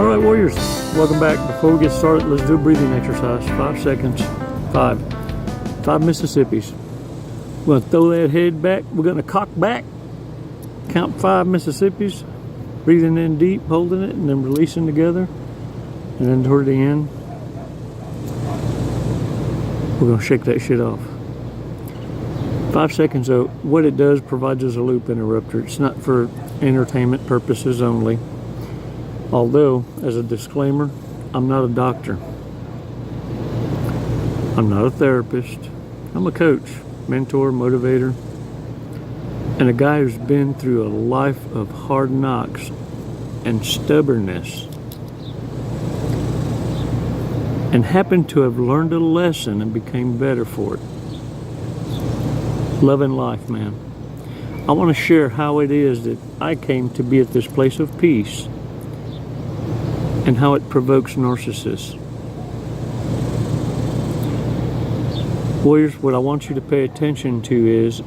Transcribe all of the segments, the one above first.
All right, warriors, welcome back. Before we get started, let's do a breathing exercise. 5 seconds. 5 Mississippis. We're going to throw that head back. We're going to cock back. Count 5 Mississippis. Breathing in deep, holding it, and then releasing together. And then toward the end, we're going to shake that shit off. 5 seconds, though, what it does provides us a loop interrupter. It's not for entertainment purposes only. Although, as a disclaimer, I'm not a doctor. I'm not a therapist. I'm a coach, mentor, motivator, and a guy who's been through a life of hard knocks and stubbornness and happened to have learned a lesson and became better for it. Loving life, man. I want to share how it is that I came to be at this place of peace and how it provokes narcissists. Warriors, what I want you to pay attention to is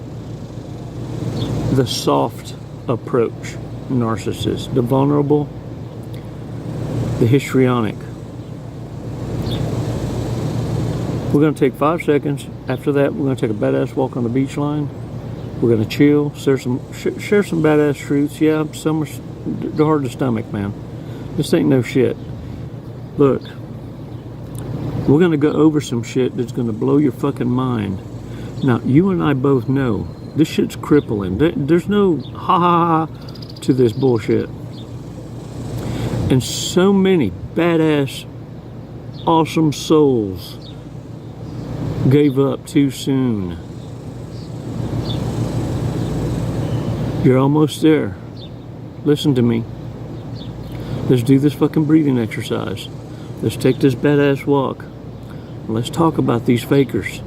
the soft approach narcissist, the vulnerable, the histrionic. We're going to take 5 seconds. After that, we're going to take a badass walk on the beach line. We're going to chill, share some badass truths. Yeah, some are hard to stomach, man. This ain't no shit. Look, we're going to go over some shit that's going to blow your fucking mind. Now, you and I both know this shit's crippling. There's no ha to this bullshit. And so many badass, awesome souls gave up too soon. You're almost there. Listen to me. Let's do this fucking breathing exercise. Let's take this badass walk. Let's talk about these fakers.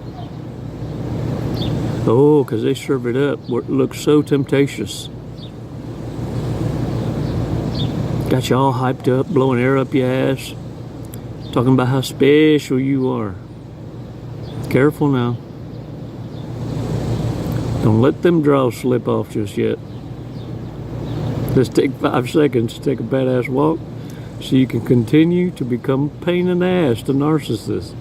Oh, because they serve it up. It looks so temptatious. Got you all hyped up, blowing air up your ass. Talking about how special you are. Careful now. Don't let them draws slip off just yet. Let's take 5 seconds to take a badass walk so you can continue to become a pain in the ass to narcissists.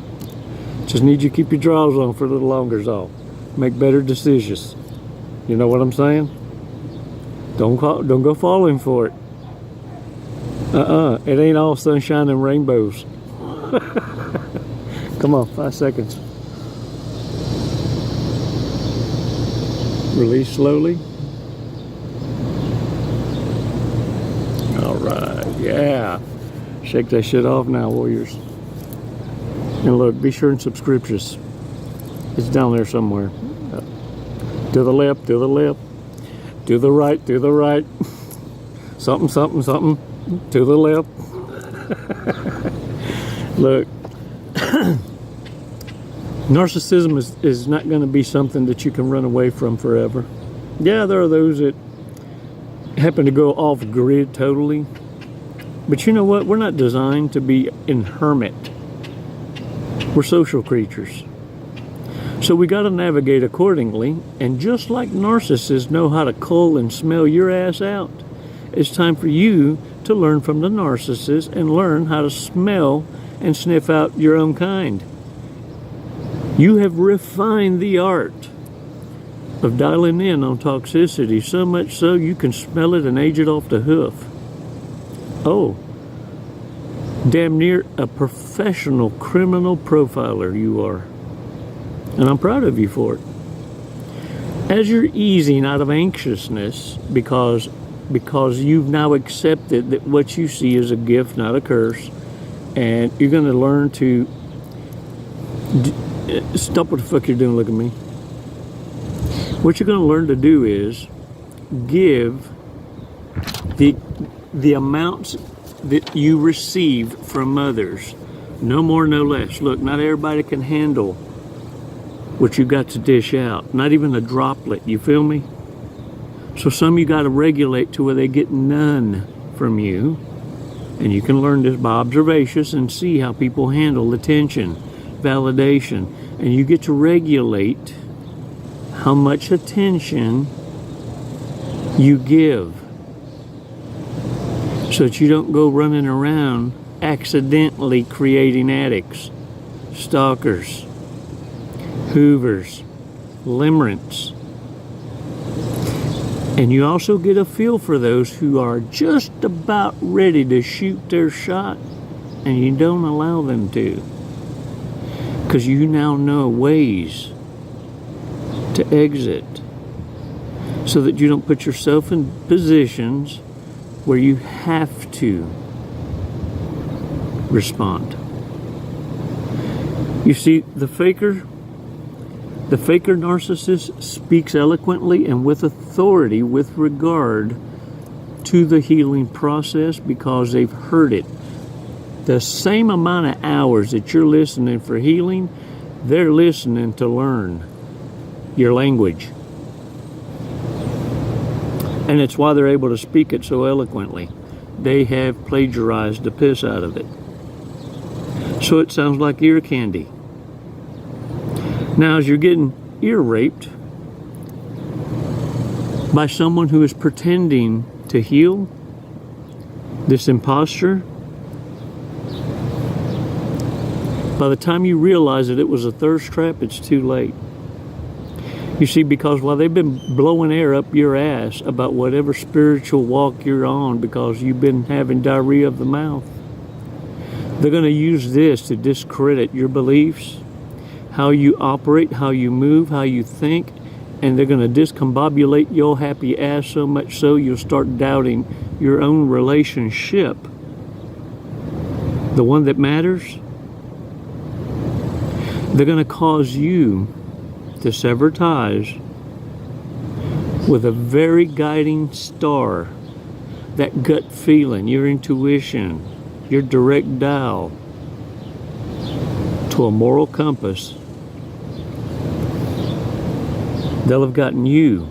Just need you to keep your draws on for a little longer is all. Make better decisions. You know what I'm saying? Don't go falling for it. It ain't all sunshine and rainbows. Come on, 5 seconds. Release slowly. All right, yeah. Shake that shit off now, warriors. And look, be sure and subscribe. It's down there somewhere. To the left, to the left. To the right, to the right. Something, something, something. To the left. Look. Narcissism is not going to be something that you can run away from forever. Yeah, there are those that happen to go off grid totally. But you know what? We're not designed to be in hermit. We're social creatures. So we got to navigate accordingly. And just like narcissists know how to cull and smell your ass out, it's time for you to learn from the narcissist and learn how to smell and sniff out your own kind. You have refined the art of dialing in on toxicity, so much so you can smell it and age it off the hoof. Oh, damn near a professional criminal profiler you are. And I'm proud of you for it. As you're easing out of anxiousness because you've now accepted that what you see is a gift, not a curse, and you're going to learn to stop what the fuck you're doing. Look at me. What you're going to learn to do is give the amounts that you receive from others. No more, no less. Look, not everybody can handle what you got to dish out. Not even a droplet. You feel me? So some you got to regulate to where they get none from you. And you can learn this by observation and see how people handle attention, validation, and you get to regulate how much attention you give. so that you don't go running around accidentally creating addicts, stalkers, hoovers, limerents. And you also get a feel for those who are just about ready to shoot their shot, and you don't allow them to, because you now know ways to exit, so that you don't put yourself in positions where you have to respond. You see, the faker narcissist speaks eloquently and with authority with regard to the healing process because they've heard it. The same amount of hours that you're listening for healing, they're listening to learn your language. And it's why they're able to speak it so eloquently. They have plagiarized the piss out of it. So it sounds like ear candy. Now, as you're getting ear raped by someone who is pretending to heal, this imposter, by the time you realize that it was a thirst trap, it's too late. You see, because while they've been blowing air up your ass about whatever spiritual walk you're on because you've been having diarrhea of the mouth, they're going to use this to discredit your beliefs, how you operate, how you move, how you think, and they're going to discombobulate your happy ass so much so you'll start doubting your own relationship, the one that matters. They're going to cause you to sever ties with a very guiding star, that gut feeling, your intuition, your direct dial to a moral compass. They'll have gotten you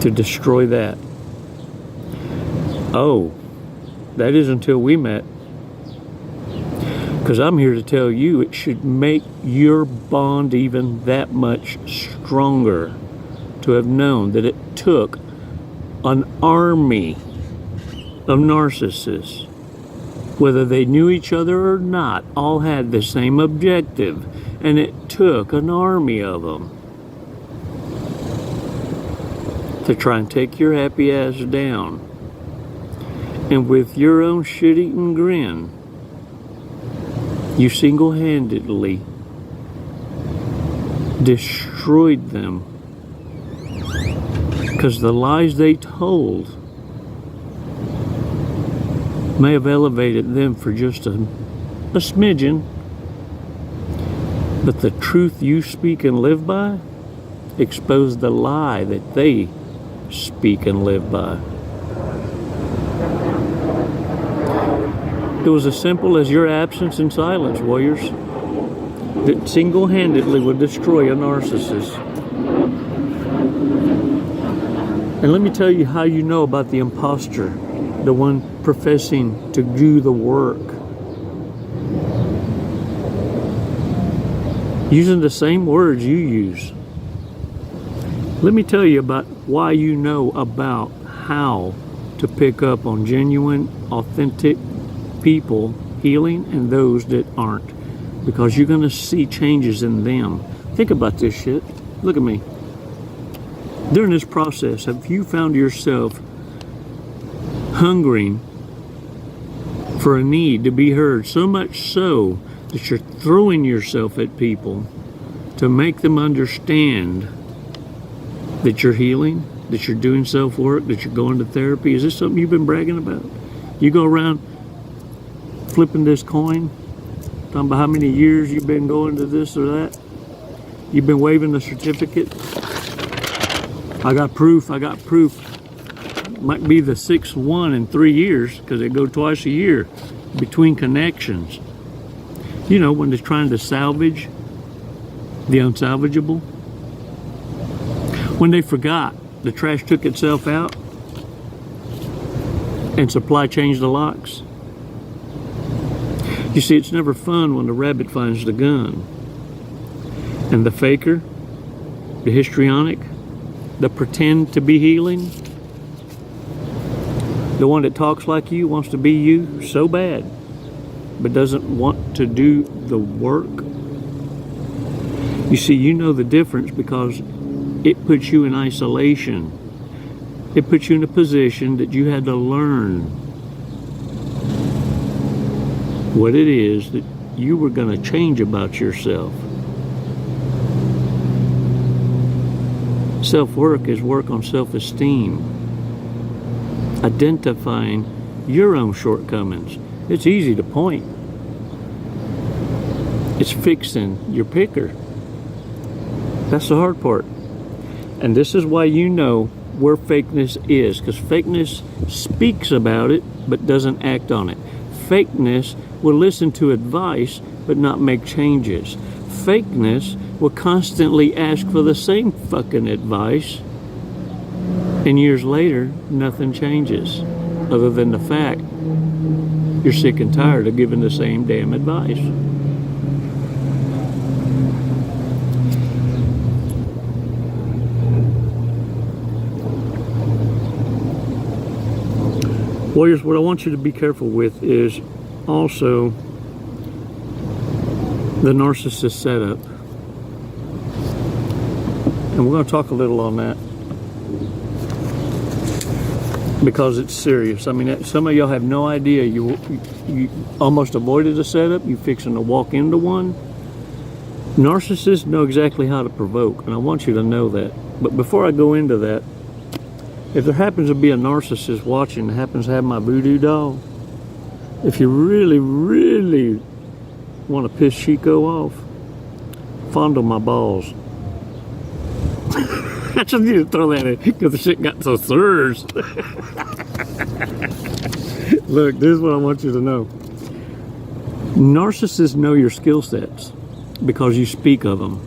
to destroy that. Oh, that is until we met. Because I'm here to tell you it should make your bond even that much stronger to have known that it took an army of narcissists, whether they knew each other or not, all had the same objective, and it took an army of them to try and take your happy ass down. And with your own shit-eating grin, you single-handedly destroyed them, because the lies they told may have elevated them for just a smidgen, but the truth you speak and live by exposed the lie that they speak and live by. It was as simple as your absence and silence, warriors, that single-handedly would destroy a narcissist. And let me tell you how you know about the imposter, the one professing to do the work. Using the same words you use. Let me tell you about why you know about how to pick up on genuine, authentic people healing and those that aren't, because you're going to see changes in them. Think about this shit. Look at me. During this process, have you found yourself hungering for a need to be heard, so much so that you're throwing yourself at people to make them understand that you're healing, that you're doing self-work, that you're going to therapy? Is this something you've been bragging about? You go around flipping this coin, talking about how many years you've been going to this or that. You've been waving the certificate. I got proof. Might be the 6th one in 3 years, because they go twice a year between connections. You know, when they're trying to salvage the unsalvageable. When they forgot the trash took itself out and supply changed the locks. You see, it's never fun when the rabbit finds the gun. And the faker, the histrionic, the pretend to be healing, The one that talks like you, wants to be you so bad, but doesn't want to do the work. You see, you know the difference because it puts you in isolation. It puts you in a position that you had to learn what it is that you were going to change about yourself. Self-work is work on self-esteem, identifying your own shortcomings. It's easy to point. It's fixing your picker. That's the hard part. And this is why you know where fakeness is, because fakeness speaks about it but doesn't act on it. Fakeness will listen to advice but not make changes. Fakeness will constantly ask for the same fucking advice, and years later nothing changes other than the fact you're sick and tired of giving the same damn advice. Warriors, what I want you to be careful with is also the narcissist setup. And we're going to talk a little on that because it's serious. I mean, some of y'all have no idea. You almost avoided a setup. You're fixing to walk into one. Narcissists know exactly how to provoke, and I want you to know that. But before I go into that, if there happens to be a narcissist watching that happens to have my voodoo doll, if you really, really want to piss Chico off, fondle my balls. I just need to throw that in because the shit got so serious. Look, this is what I want you to know. Narcissists know your skill sets because you speak of them.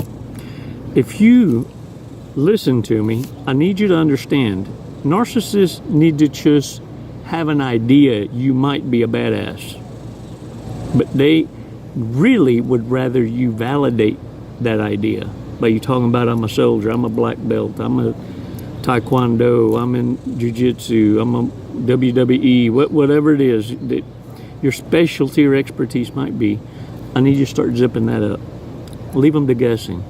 If you listen to me, I need you to understand, narcissists need to just have an idea you might be a badass. But they really would rather you validate that idea by you talking about, I'm a soldier, I'm a black belt, I'm a taekwondo, I'm in jiu-jitsu, I'm a WWE, whatever it is that your specialty or expertise might be. I need you to start zipping that up. Leave them to guessing.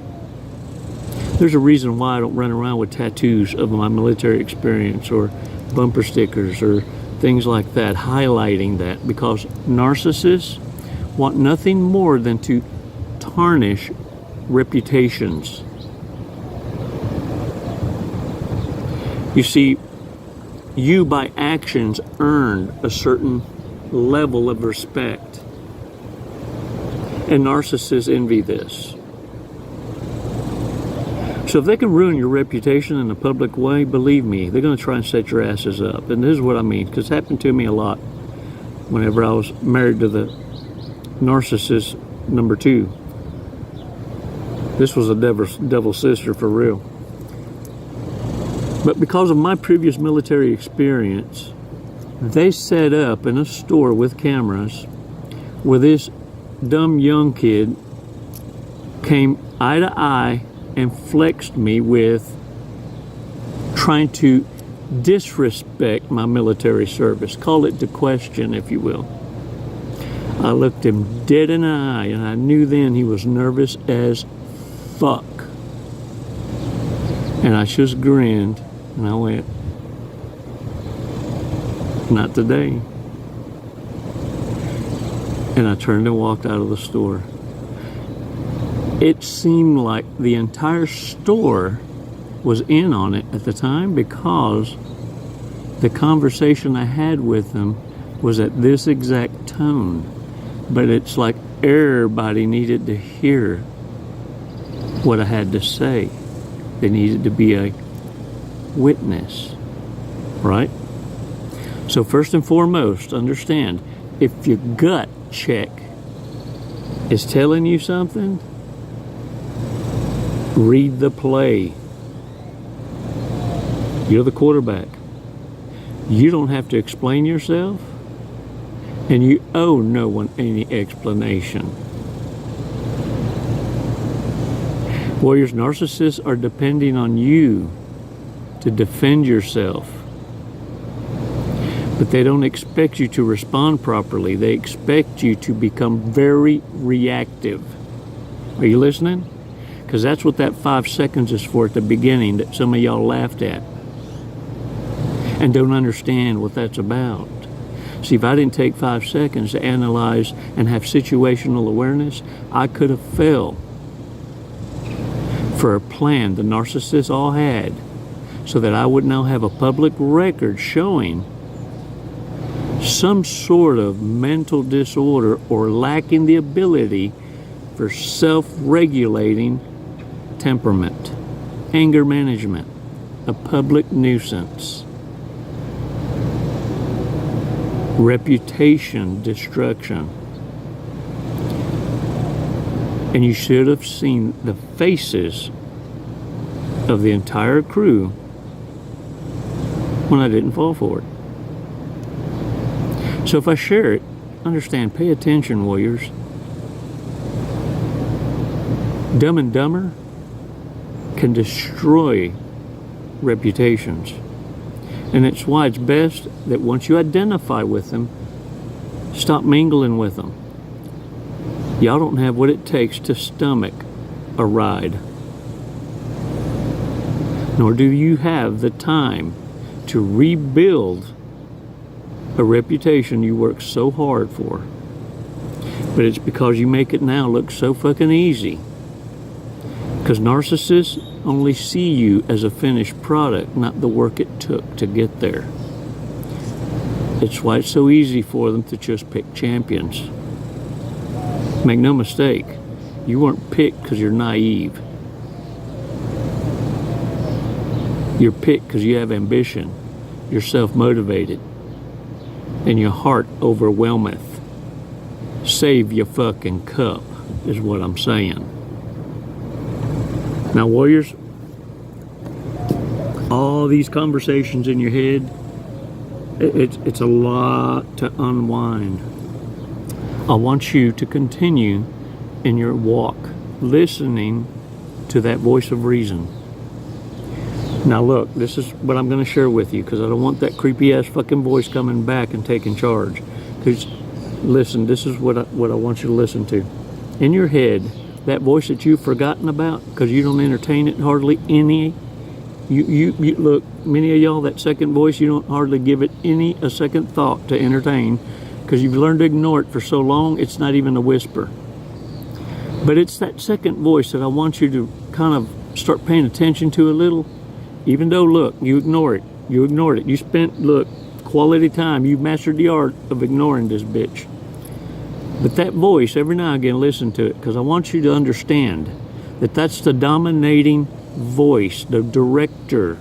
There's a reason why I don't run around with tattoos of my military experience or bumper stickers or things like that, highlighting that, because narcissists want nothing more than to tarnish reputations. You see, you by actions earned a certain level of respect, and narcissists envy this. So if they can ruin your reputation in a public way, believe me, they're going to try and set your asses up. And this is what I mean, because it happened to me a lot whenever I was married to the narcissist number 2. This was a devil's sister for real. But because of my previous military experience, they set up in a store with cameras where this dumb young kid came eye to eye and flexed me with trying to disrespect my military service. Call it the question, if you will. I looked him dead in the eye, and I knew then he was nervous as fuck. And I just grinned, and I went, not today. And I turned and walked out of the store. It seemed like the entire store was in on it at the time because the conversation I had with them was at this exact tone. But it's like everybody needed to hear what I had to say. They needed to be a witness, right? So first and foremost, understand, if your gut check is telling you something, read the play. You're the quarterback. You don't have to explain yourself, and you owe no one any explanation. Warriors, narcissists are depending on you to defend yourself. But they don't expect you to respond properly. They expect you to become very reactive. Are you listening? Because that's what that 5 seconds is for at the beginning that some of y'all laughed at and don't understand what that's about. See, if I didn't take 5 seconds to analyze and have situational awareness, I could have fell for a plan the narcissists all had so that I would now have a public record showing some sort of mental disorder or lacking the ability for self-regulating temperament, anger management, a public nuisance, reputation destruction. And you should have seen the faces of the entire crew when I didn't fall for it. So if I share it, understand, pay attention, warriors. Dumb and Dumber can destroy reputations. And it's why it's best that once you identify with them, stop mingling with them. Y'all don't have what it takes to stomach a ride. Nor do you have the time to rebuild a reputation you worked so hard for. But it's because you make it now look so fucking easy. Because narcissists only see you as a finished product, not the work it took to get there. It's why it's so easy for them to just pick champions. Make no mistake, you weren't picked because you're naive. You're picked because you have ambition, you're self-motivated, and your heart overwhelmeth. Save your fucking cup, is what I'm saying. Now, warriors, all these conversations in your head, it's a lot to unwind. I want you to continue in your walk, listening to that voice of reason. Now look, this is what I'm going to share with you, because I don't want that creepy ass fucking voice coming back and taking charge. Because listen, this is what I want you to listen to. In your head, that voice that you've forgotten about because you don't entertain it hardly any. You look, many of y'all, that second voice, you don't hardly give it a second thought to entertain because you've learned to ignore it for so long, it's not even a whisper. But it's that second voice that I want you to kind of start paying attention to a little. Even though, look, you ignore it. You ignored it. You spent, look, quality time. You've mastered the art of ignoring this bitch. But that voice, every now and again, listen to it, because I want you to understand that that's the dominating voice, the director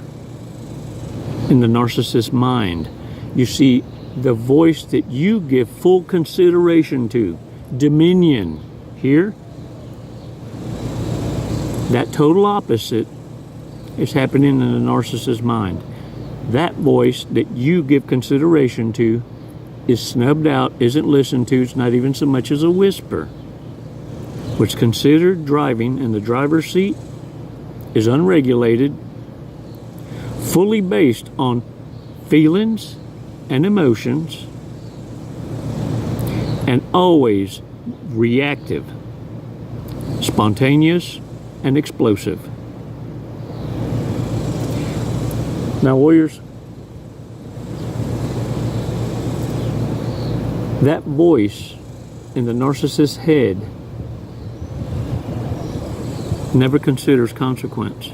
in the narcissist mind. You see, the voice that you give full consideration to, dominion, here, that total opposite is happening in the narcissist mind. That voice that you give consideration to is snubbed out, isn't listened to, it's not even so much as a whisper. What's considered driving in the driver's seat is unregulated, fully based on feelings and emotions, and always reactive, spontaneous, and explosive. Now, warriors, that voice in the narcissist's head never considers consequence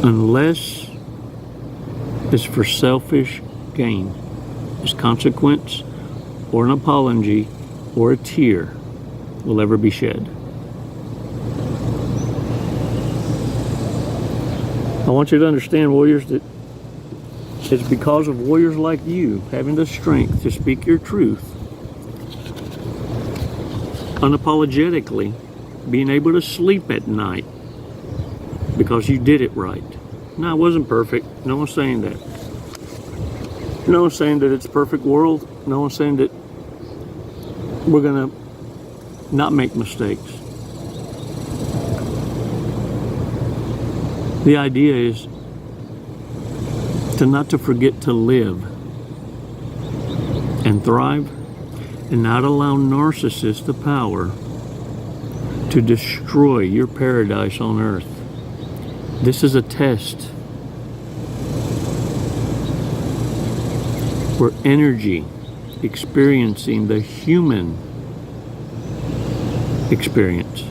unless it's for selfish gain. Its consequence or an apology or a tear will ever be shed. I want you to understand, warriors, that it's because of warriors like you having the strength to speak your truth, unapologetically, being able to sleep at night because you did it right. No, it wasn't perfect. No one's saying that. No one's saying that it's a perfect world. No one's saying that we're going to not make mistakes. The idea is not to forget to live. and thrive, and not allow narcissists the power to destroy your paradise on earth. This is a test where energy experiencing the human experience.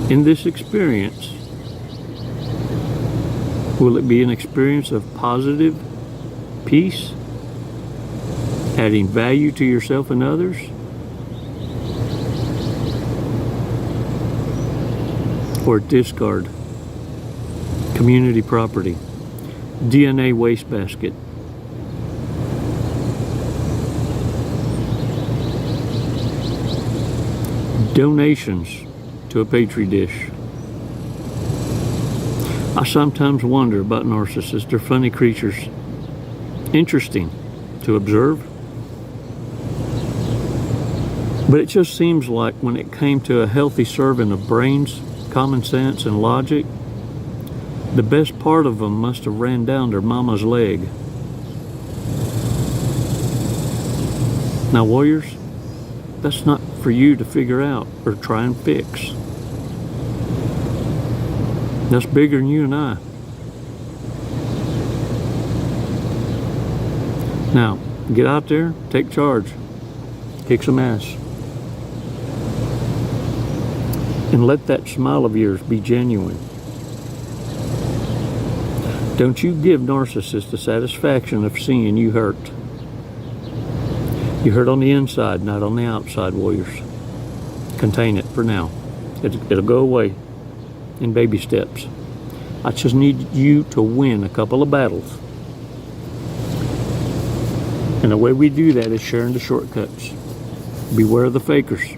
In this experience, will it be an experience of positive peace, adding value to yourself and others? Or discard, community property, DNA wastebasket? Donations to a petri dish. I sometimes wonder about narcissists. They're funny creatures. Interesting to observe. But it just seems like when it came to a healthy serving of brains, common sense, and logic, the best part of them must have ran down their mama's leg. Now, warriors, that's not for you to figure out or try and fix. That's bigger than you and I. Now, get out there, take charge, kick some ass. And let that smile of yours be genuine. Don't you give narcissists the satisfaction of seeing you hurt. You hurt on the inside, not on the outside, warriors. Contain it for now. It'll go away in baby steps. I just need you to win a couple of battles. And the way we do that is sharing the shortcuts. Beware of the fakers.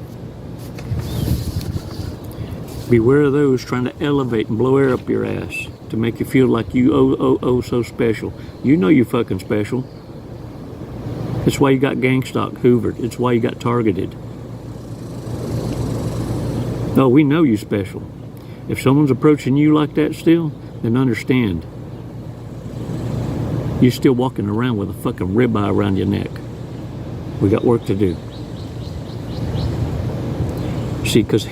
Beware of those trying to elevate and blow air up your ass to make you feel like you oh so special. You know you fucking special. It's why you got gang stalked, hoovered. It's why you got targeted. No, we know you special. If someone's approaching you like that still, then understand. You're still walking around with a fucking ribeye around your neck. We got work to do. See, because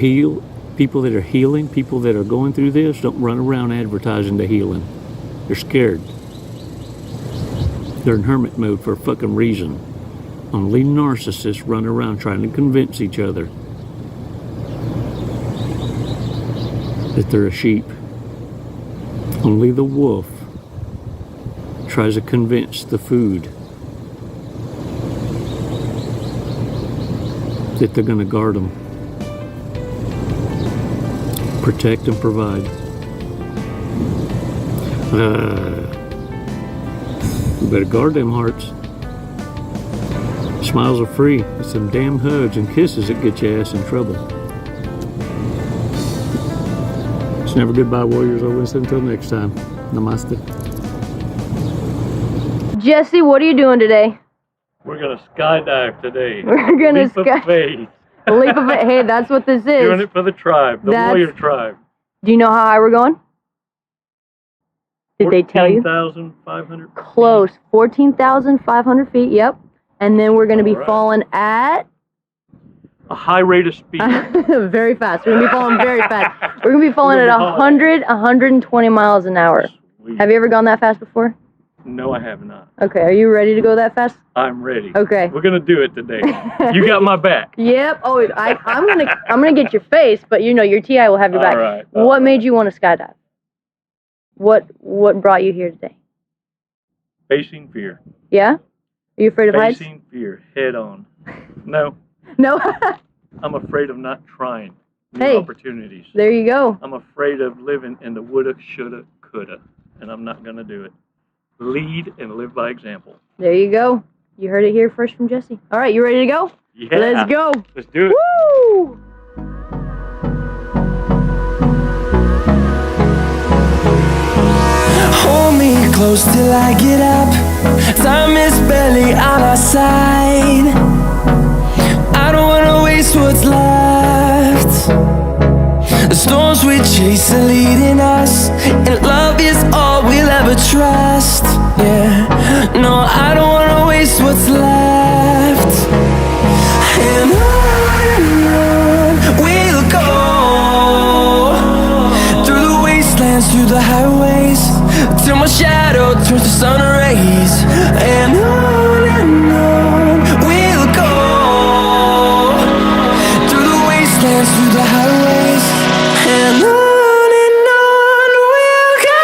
people that are healing, people that are going through this, don't run around advertising the healing. They're scared. They're in hermit mode for a fucking reason. Only narcissists run around trying to convince each other that they're a sheep. Only the wolf tries to convince the food that they're going to guard them, protect and provide. You better guard them hearts. Smiles are free. It's them damn hugs and kisses that get your ass in trouble. It's never goodbye, warriors. Always until next time. Namaste. Jesse, what are you doing today? We're gonna skydive today. We're gonna Leap of faith. Leap of faith. Hey, that's what this is. Doing it for the tribe, the warrior tribe. Do you know how high we're going? Did they tell you? 14,500. Close. 14,500 feet. Yep. And then we're going to be falling at a high rate of speed. Very fast. We're going to be falling very fast. We're going to be falling at 120 miles an hour. Sweet. Have you ever gone that fast before? No, I have not. Okay. Are you ready to go that fast? I'm ready. Okay. We're going to do it today. You got my back. Yep. Oh, I'm gonna get your face, but you know your TI will have your back. All right. What made you want to skydive? What brought you here today? Facing fear. Yeah? Are you afraid of heights? Facing fear head on. No. No. I'm afraid of not trying new opportunities. There you go. I'm afraid of living in the woulda, shoulda, coulda, and I'm not going to do it. Lead and live by example. There you go. You heard it here first from Jesse. All right, you ready to go? Yeah. Let's go. Let's do it. Woo! Hold me close till I get up. Time is barely on our side. I don't wanna waste what's left. The storms we chase are leading us, and love is all we'll ever trust. Yeah, till my shadow turns to sun rays. And on we'll go, through the wastelands, through the highways, and on we'll go.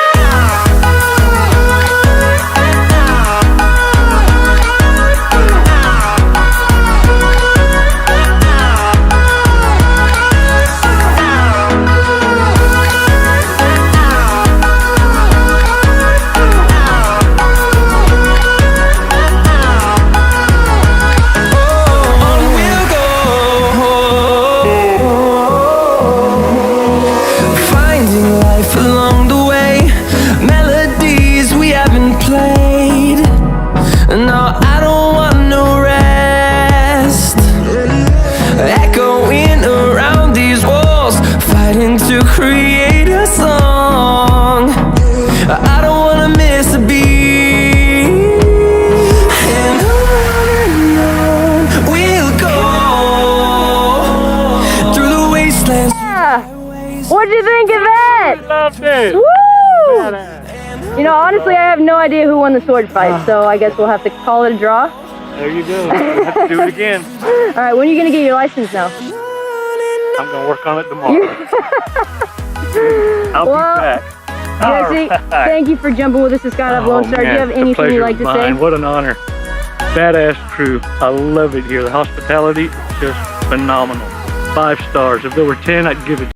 Along the way, melodies we haven't played. No, I don't want no rest. Echoing around these walls, fighting to create a song. I don't wanna miss a beat. And on we'll go, through the wastelands. What'd you think of it? Loved it. Woo! You know, honestly, I have no idea who won the sword fight, so I guess we'll have to call it a draw. There you go. We'll have to do it again. All right, when are you gonna get your license now? I'm gonna work on it tomorrow. I'll Well, be back. Jesse, All right. thank you for jumping with us to Skydive Lone Star. Do you man, have the anything you'd like to pleasure's say? mine. What an honor. Badass crew. I love it here. The hospitality, just phenomenal. 5 stars. If there were 10, I'd give it